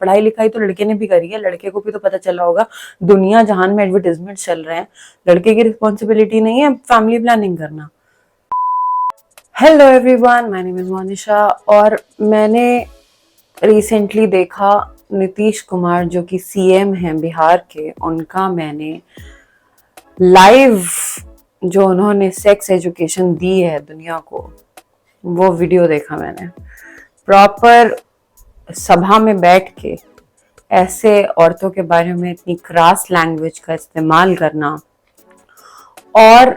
पढ़ाई लिखाई तो लड़के ने भी करी है, लड़के को भी तो पता चला होगा दुनिया जहान में एडवर्टाइजमेंट चल रहे हैं, लड़के की रिस्पॉन्सिबिलिटी नहीं है फैमिली प्लानिंग करना। Hello everyone, my name is Monisha और मैंने रिसेंटली देखा नीतीश कुमार जो कि सीएम हैं बिहार के, उनका मैंने लाइव जो उन्होंने सेक्स एजुकेशन दी है दुनिया को, वो वीडियो देखा मैंने। प्रॉपर सभा में बैठ के ऐसे औरतों के बारे में इतनी क्रास लैंग्वेज का इस्तेमाल करना और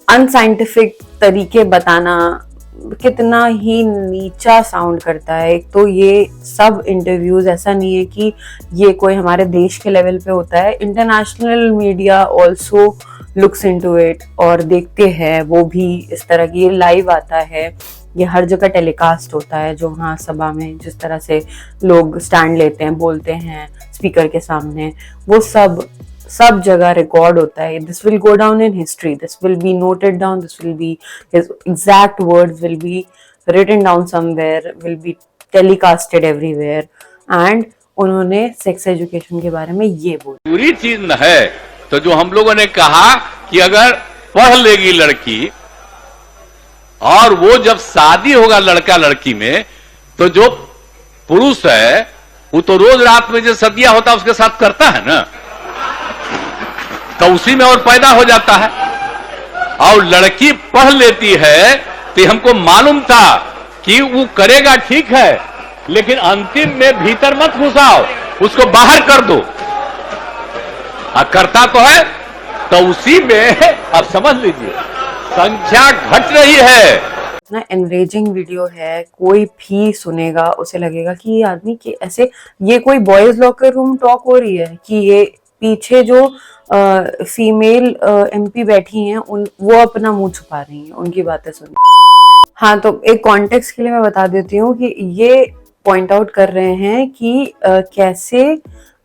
अनसाइंटिफिक तरीके बताना कितना ही नीचा साउंड करता है। एक तो ये सब इंटरव्यूज ऐसा नहीं है कि ये कोई हमारे देश के लेवल पे होता है, international media also looks into it और देखते हैं वो भी। इस तरह की ये लाइव आता है, ये हर जगह टेलीकास्ट होता है, जो वहाँ सभा में जिस तरह से लोग स्टैंड लेते हैं, बोलते हैं स्पीकर के सामने, वो सब जगह रिकॉर्ड होता है। This will go down in history, this will be noted down, this will be his exact words will be written down somewhere, will be telecasted everywhere. And उन्होंने सेक्स एजुकेशन के बारे में ये बोला। पूरी चीज न है तो जो हम लोगों ने कहा कि अगर पढ़ लेगी लड़की और वो जब शादी होगा लड़का लड़की में, तो जो पुरुष है वो तो रोज रात में जो सदिया होता है उसके साथ करता है ना, तो उसी में और पैदा हो जाता है। और लड़की पढ़ लेती है तो हमको मालूम था कि वो करेगा, ठीक है, लेकिन अंतिम में भीतर मत घुसाओ, उसको बाहर कर दो। करता तो है, तो उसी में आप समझ लीजिए संख्या घट रही है। इतना एनरेजिंग वीडियो है, कोई भी सुनेगा उसे लगेगा कि ये आदमी के ऐसे, ये कोई बॉयज लॉकर रूम टॉक हो रही है कि ये पीछे जो फीमेल एमपी बैठी हैं वो अपना मुंह छुपा रही हैं उनकी बातें सुन। हाँ, तो एक कॉन्टेक्स्ट के लिए मैं बता देती हूँ कि ये पॉइंट आउट कर रहे हैं कि कैसे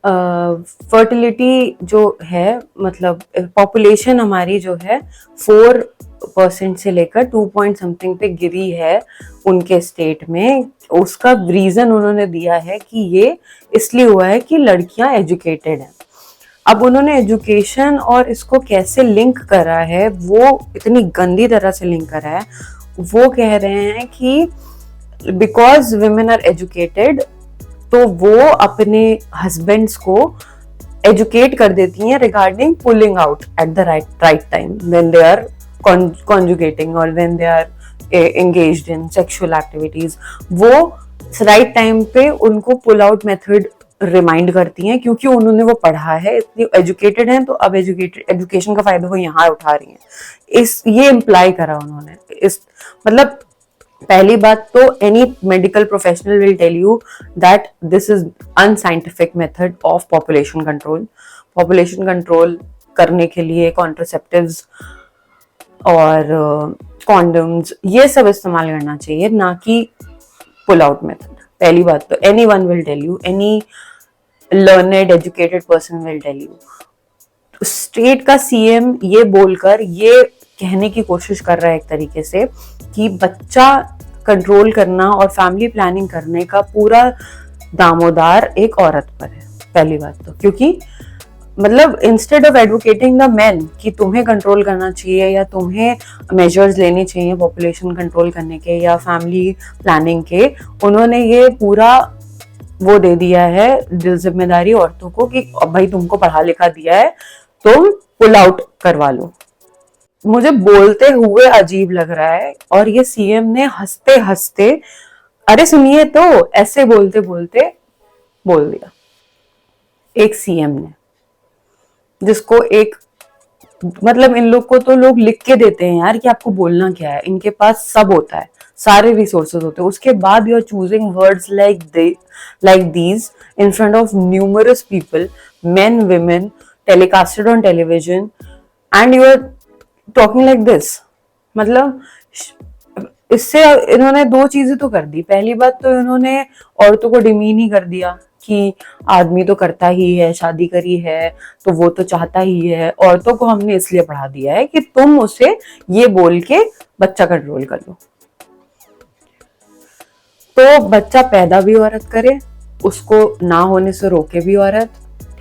फर्टिलिटी जो है, मतलब पॉपुलेशन हमारी जो है 4% से लेकर 2 पॉइंट समथिंग पे गिरी है उनके स्टेट में। उसका रीजन उन्होंने दिया है कि ये इसलिए हुआ है कि लड़कियां एजुकेटेड हैं। अब उन्होंने एजुकेशन और इसको कैसे लिंक करा है, वो इतनी गंदी तरह से लिंक करा है। वो कह रहे हैं कि बिकॉज विमेन आर एजुकेटेड तो वो अपने हस्बैंड्स को एजुकेट कर देती हैं regarding pulling out at the right time when they are conjugating और when they are engaged in sexual activities. वो राइट टाइम पे उनको पुल आउट मेथड रिमाइंड करती हैं, क्योंकि उन्होंने वो पढ़ा है, इतनी एजुकेटेड हैं, तो अब एजुकेशन का फायदा वो यहाँ उठा रही हैं। ये इम्प्लाई करा उन्होंने। मतलब पहली बात तो any medical professional will tell you that this is unscientific method of population control. Population control करने के लिए कॉन्ट्रासेप्टिव्स और कॉन्डम्स ये सब इस्तेमाल करना चाहिए, ना कि पुल आउट मेथड। पहली बात तो any one will tell you, any learned educated person will tell you. State का सीएम ये बोलकर ये कहने की कोशिश कर रहा है एक तरीके से कि बच्चा कंट्रोल करना और फैमिली प्लानिंग करने का पूरा दामोदार एक औरत पर है। पहली बात तो क्योंकि मतलब instead of advocating the main कि तुम्हें कंट्रोल करना चाहिए या तुम्हें मेजर्स लेने चाहिए पॉपुलेशन कंट्रोल करने के या फैमिली प्लानिंग के, उन्होंने ये पूरा वो दे दिया है जिम्मेदारी औरतों को कि अब भाई तुमको पढ़ा लिखा दिया है, तुम पुल आउट करवा लो। मुझे बोलते हुए अजीब लग रहा है, और ये सीएम ने हंसते हंसते, अरे सुनिए तो, ऐसे बोलते बोलते बोल दिया एक सीएम ने, जिसको एक मतलब इन लोग को तो लोग लिख के देते हैं यार कि आपको बोलना क्या है, इनके पास सब होता है, सारे रिसोर्सेज होते हैं, उसके बाद you are choosing words like these in front of numerous people, men, women, telecasted on television, and you are talking like this। मतलब इससे इन्होंने दो चीजें तो कर दी। पहली बात तो इन्होंने औरतों को डिमीन ही कर दिया कि आदमी तो करता ही है, शादी करी है तो वो तो चाहता ही है, औरतों को हमने इसलिए पढ़ा दिया है कि तुम उसे ये बोल के बच्चा कंट्रोल कर लो। तो बच्चा पैदा भी औरत करे, उसको ना होने से रोके भी औरत,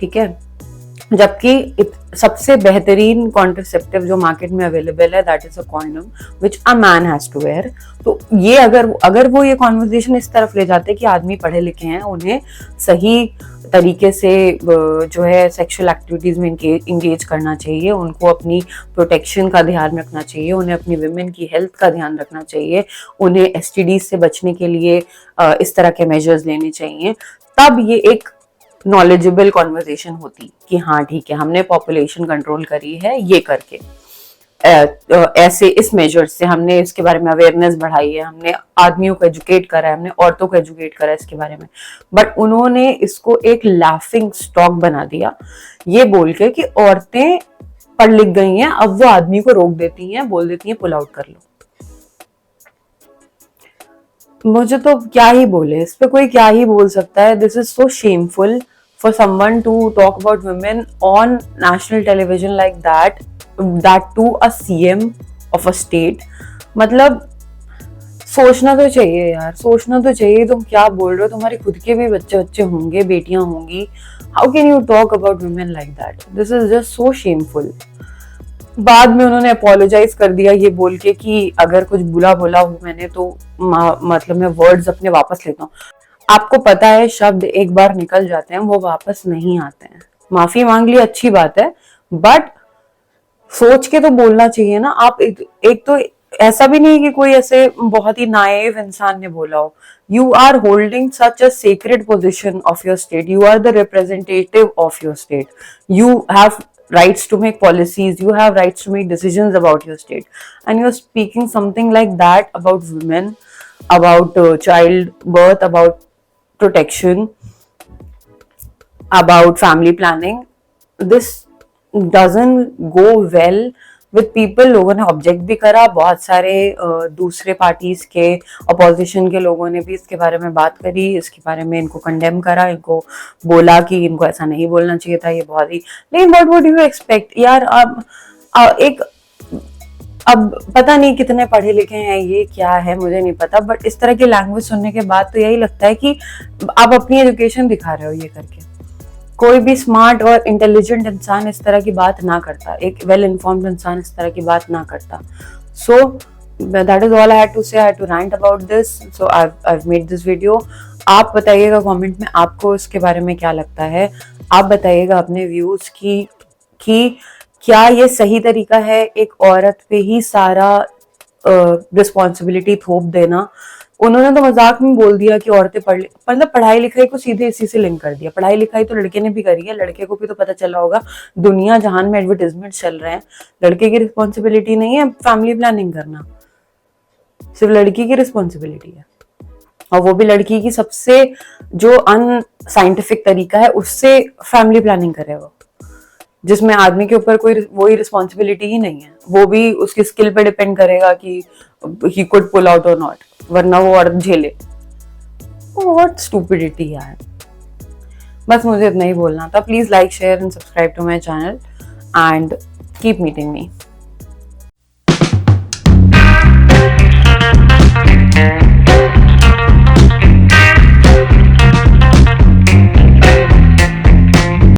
ठीक है। जबकि सबसे बेहतरीन कॉन्ट्रासेप्टिव जो मार्केट में अवेलेबल है that is a condom which a man has to wear. तो ये अगर वो ये कॉन्वर्जेशन इस तरफ ले जाते कि आदमी पढ़े लिखे हैं, उन्हें सही तरीके से जो है सेक्सुअल एक्टिविटीज में इंगेज करना चाहिए, उनको अपनी प्रोटेक्शन का ध्यान रखना चाहिए, उन्हें अपनी विमेन की हेल्थ का ध्यान रखना चाहिए, उन्हें STDs से बचने के लिए इस तरह के मेजर्स लेने चाहिए, तब ये एक नॉलेजेबल कॉन्वर्जेशन होती कि हाँ ठीक है, हमने पॉपुलेशन कंट्रोल करी है ये करके, ऐसे इस मेजर से हमने इसके बारे में अवेयरनेस बढ़ाई है, हमने आदमियों को एजुकेट करा है, हमने औरतों को एजुकेट करा है इसके बारे में। बट उन्होंने इसको एक लाफिंग स्टॉक बना दिया ये बोल के कि औरतें पढ़ लिख गई हैं, अब वो आदमी को रोक देती हैं, बोल देती हैं पुल आउट कर लो। मुझे तो क्या ही बोले इस पे, कोई क्या ही बोल सकता है। This is so shameful for someone to talk about women on national television like that to a CM of a state। मतलब सोचना तो चाहिए यार, सोचना तो चाहिए। तुम क्या बोल रहे हो, तुम्हारे खुद के भी बच्चे होंगे, बेटियां होंगी। How can you talk about women like that? This is just so shameful. बाद में उन्होंने अपोलोजाइज कर दिया ये बोल के कि अगर कुछ बुरा बोला हूं मैंने तो मतलब मैं वर्ड्स अपने वापस लेता हूँ। आपको पता है शब्द एक बार निकल जाते हैं वो वापस नहीं आते हैं। माफी मांग ली अच्छी बात है, बट सोच के तो बोलना चाहिए ना। आप एक तो ऐसा भी नहीं कि कोई ऐसे बहुत ही नाइव इंसान ने बोला हो। You are holding such a sacred position of your state, you are the representative of your state, you have rights to make policies, you have rights to make decisions about your state, and you're speaking something like that about women, about child birth, about protection, about family planning. This doesn't go well with people। लोगों ने object भी करा, बहुत सारे दूसरे parties के opposition के लोगों ने भी इसके बारे में बात करी, इसके बारे में इनको कंडेम करा, इनको बोला कि इनको ऐसा नहीं बोलना चाहिए था, ये बहुत ही। लेकिन व्हाट वुड यू एक्सपेक्ट यार। अब पता नहीं कितने पढ़े लिखे हैं, ये क्या है मुझे नहीं पता, बट इस तरह की लैंग्वेज सुनने के बाद तो यही लगता है कि आप अपनी एजुकेशन दिखा रहे हो ये करके। कोई भी स्मार्ट और इंटेलिजेंट इंसान इस तरह की बात ना करता, एक वेल इन्फॉर्म्ड इंसान इस तरह की बात ना करता। So that is all I had to say. I had to rant about this, so I have made this video. आप बताइएगा कमेंट में आपको इसके बारे में क्या लगता है। आप बताइएगा अपने व्यूज की कि क्या ये सही तरीका है एक औरत पे ही सारा रिस्पॉन्सिबिलिटी थोप देना। उन्होंने तो मजाक में बोल दिया कि औरतें मतलब पढ़ाई लिखाई को सीधे इसी से लिंक कर दिया। पढ़ाई लिखाई तो लड़के ने भी करी है, लड़के को भी तो पता चला होगा। दुनिया जहान में एडवर्टाइजमेंट चल रहे हैं, लड़के की रिस्पॉन्सिबिलिटी नहीं है फैमिली प्लानिंग करना, सिर्फ लड़की की रिस्पॉन्सिबिलिटी है। और वो भी लड़की की सबसे जो अनसाइंटिफिक तरीका है उससे फैमिली प्लानिंग करे वो, जिसमें आदमी के ऊपर कोई वही रिस्पॉन्सिबिलिटी ही नहीं है। वो भी उसकी स्किल पे डिपेंड करेगा कि ही कुड पुल आउट और नॉट, वरना वो औरत झेले। व्हाट स्टूपिडिटी यार। बस मुझे इतना ही बोलना था। Please like, share and subscribe to my channel and keep meeting me.